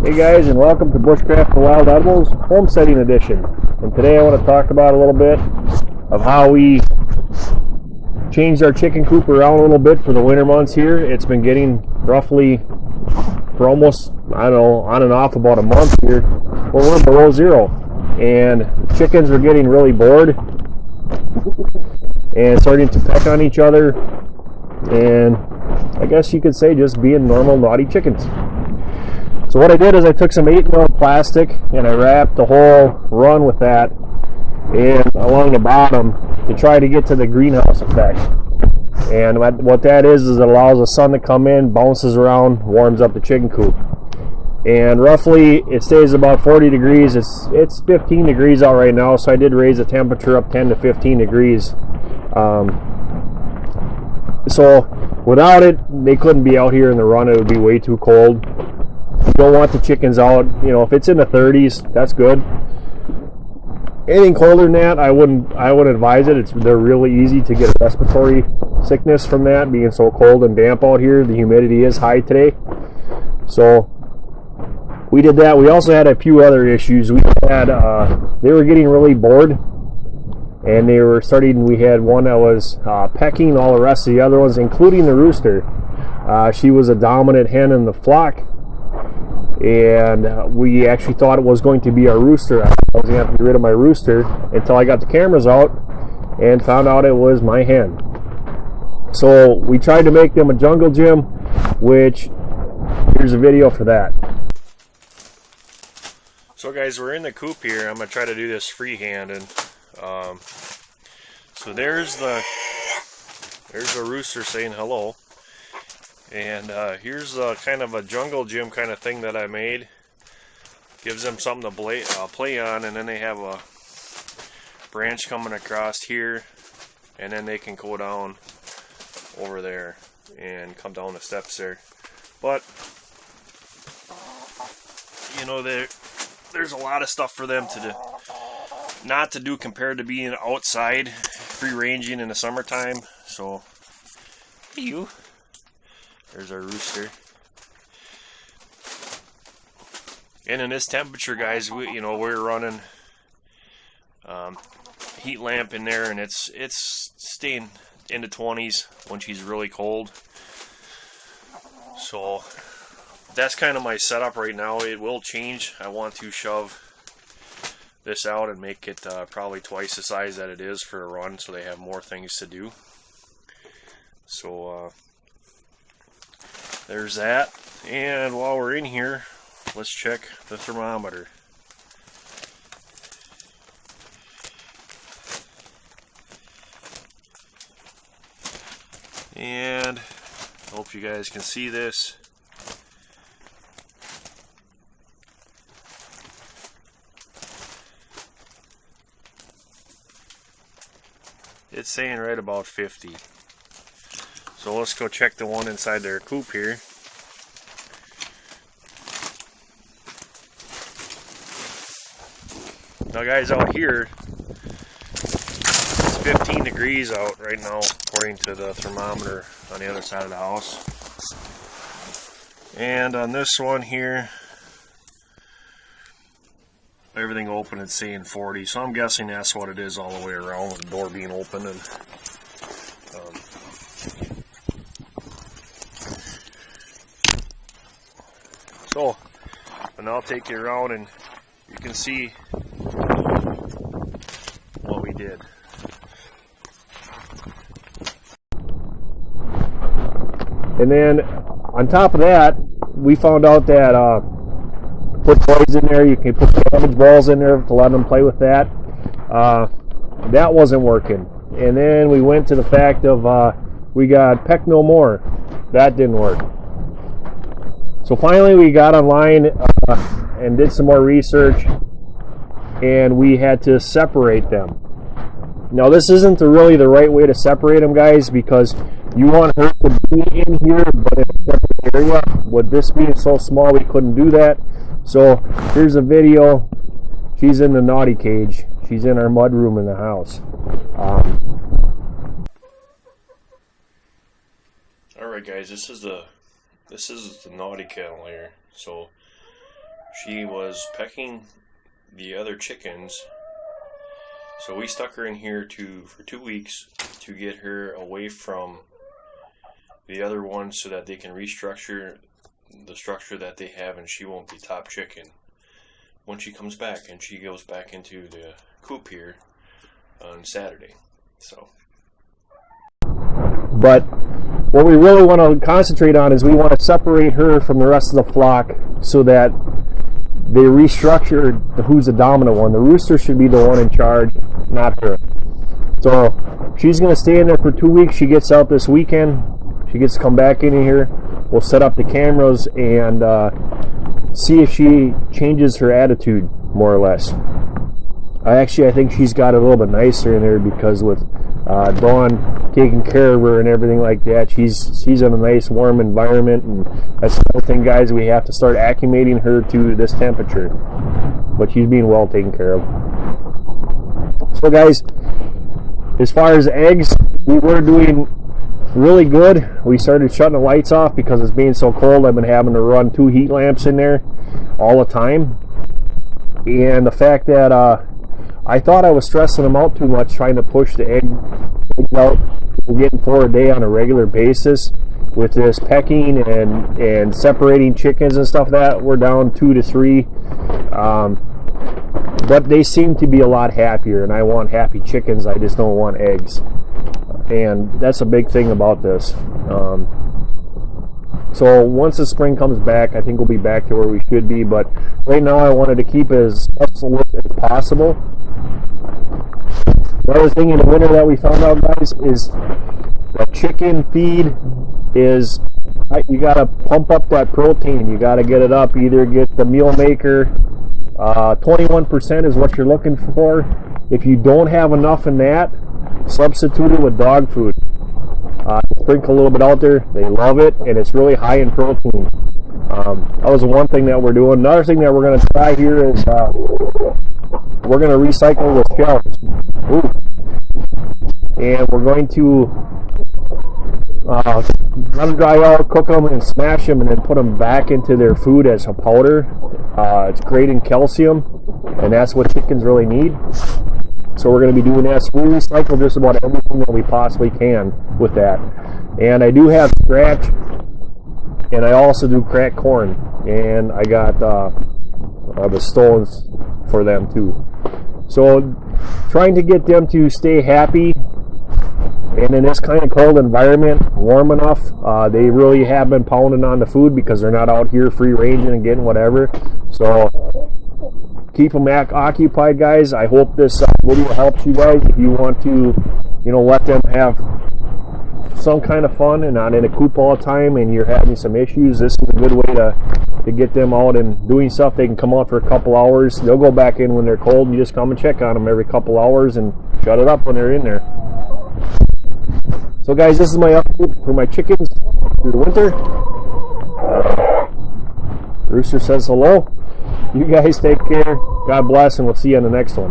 Hey guys, and welcome to Bushcraft for Wild Edibles Homesteading Edition. And today I want to talk about a little bit of how we changed our chicken coop around a little bit for the winter months here. It's been getting roughly for almost, I don't know, on and off about a month here. Well, we're below zero, and chickens are getting really bored and starting to peck on each other, and I guess you could say just being normal naughty chickens. So what I did is I took some 8mm plastic and I wrapped the whole run with that and along the bottom to try to get to the greenhouse effect. And what that is it allows the sun to come in, bounces around, warms up the chicken coop. And roughly it stays about 40 degrees. It's 15 degrees out right now, so I did raise the temperature up 10 to 15 degrees. So without it, they couldn't be out here in the run. It would be way too cold. You don't want the chickens out, you know, if it's in the 30s, that's good. Anything colder than that, I wouldn't advise it. They're really easy to get respiratory sickness from that, being so cold and damp out here. The humidity is high today. So we did that. We also had a few other issues. We had they were getting really bored, and they were starting. We had one that was pecking all the rest of the other ones, including the rooster. She was a dominant hen in the flock, and we actually thought it was going to be our rooster. I was going to have to get rid of my rooster until I got the cameras out and found out it was my hen. So we tried to make them a jungle gym, which here's a video for that. So guys, we're in the coop here. I'm going to try to do this freehand, and so there's the rooster saying hello. And here's kind of a jungle gym kind of thing that I made. Gives them something to play on, and then they have a branch coming across here, and then they can go down over there and come down the steps there. But you know, there's a lot of stuff for them to do, not to do compared to being outside free ranging in the summertime. So you. There's our rooster. And in this temperature, guys, we're running heat lamp in there, and it's staying in the 20s when she's really cold. So that's kind of my setup right now. It will change. I want to shove this out and make it probably twice the size that it is for a run, so they have more things to do. So there's that. And while we're in here, let's check the thermometer. And I hope you guys can see this. It's saying right about 50. So let's go check the one inside their coop here. Now guys, out here, it's 15 degrees out right now, according to the thermometer on the other side of the house. And on this one here, everything open, it's saying 40. So I'm guessing that's what it is all the way around, with the door being open. And so, and I'll take you around and you can see what we did. And then on top of that, we found out that put toys in there. You can put cabbage balls in there to let them play with that. That wasn't working. And then we went to the fact of we got Peck No More. That didn't work. So finally we got online and did some more research, and we had to separate them. Now this isn't really the right way to separate them, guys, because you want her to be in here but in a separate area. With this being so small, we couldn't do that. So here's a video. She's in the naughty cage. She's in our mud room in the house. Alright guys, this is the naughty kennel here. So she was pecking the other chickens. So we stuck her in here for 2 weeks to get her away from the other ones so that they can restructure the structure that they have and she won't be top chicken when she comes back, and she goes back into the coop here on Saturday. So, but what we really want to concentrate on is we want to separate her from the rest of the flock so that they restructure who's the dominant one. The rooster should be the one in charge, not her. So she's going to stay in there for 2 weeks. She gets out this weekend. She gets to come back in here. We'll set up the cameras and see if she changes her attitude, more or less. I think she's got a little bit nicer in there because with Dawn taking care of her and everything like that, she's in a nice warm environment, and that's the whole thing, guys. We have to start acclimating her to this temperature, but she's being well taken care of. So guys, as far as eggs, we were doing really good. We started shutting the lights off because it's being so cold. I've been having to run 2 heat lamps in there all the time, and the fact that I thought I was stressing them out too much trying to push the eggs out. We're getting 4 a day on a regular basis with this pecking and separating chickens and stuff. That we're down 2 to 3, but they seem to be a lot happier, and I want happy chickens. I just don't want eggs. And that's a big thing about this. So once the spring comes back, I think we'll be back to where we should be. But right now, I wanted to keep it as absolute as possible. Another thing in the winter that we found out, guys, is the chicken feed is, you got to pump up that protein. You got to get it up. Either get the meal maker. 21% is what you're looking for. If you don't have enough in that, substitute it with dog food. Sprinkle a little bit out there. They love it, and it's really high in protein. That was one thing that we're doing. Another thing that we're going to try here is we're going to recycle the shells. Ooh. And we're going to let them dry out, cook them, and smash them, and then put them back into their food as a powder. It's great in calcium, and that's what chickens really need. So we're going to be doing that. So we recycle just about everything that we possibly can with that. And I do have scratch, and I also do cracked corn, and I got the stones for them too. So trying to get them to stay happy, and in this kind of cold environment, warm enough, they really have been pounding on the food because they're not out here free ranging and getting whatever. So keep them occupied, guys. I hope this video helps you guys. If you want to, let them have some kind of fun and not in a coop all the time, and you're having some issues, this is a good way to get them out and doing stuff. They can come out for a couple hours. They'll go back in when they're cold. You just come and check on them every couple hours and shut it up when they're in there. So guys, this is my update for my chickens through the winter. Rooster says hello. You guys take care. God bless, and we'll see you on the next one.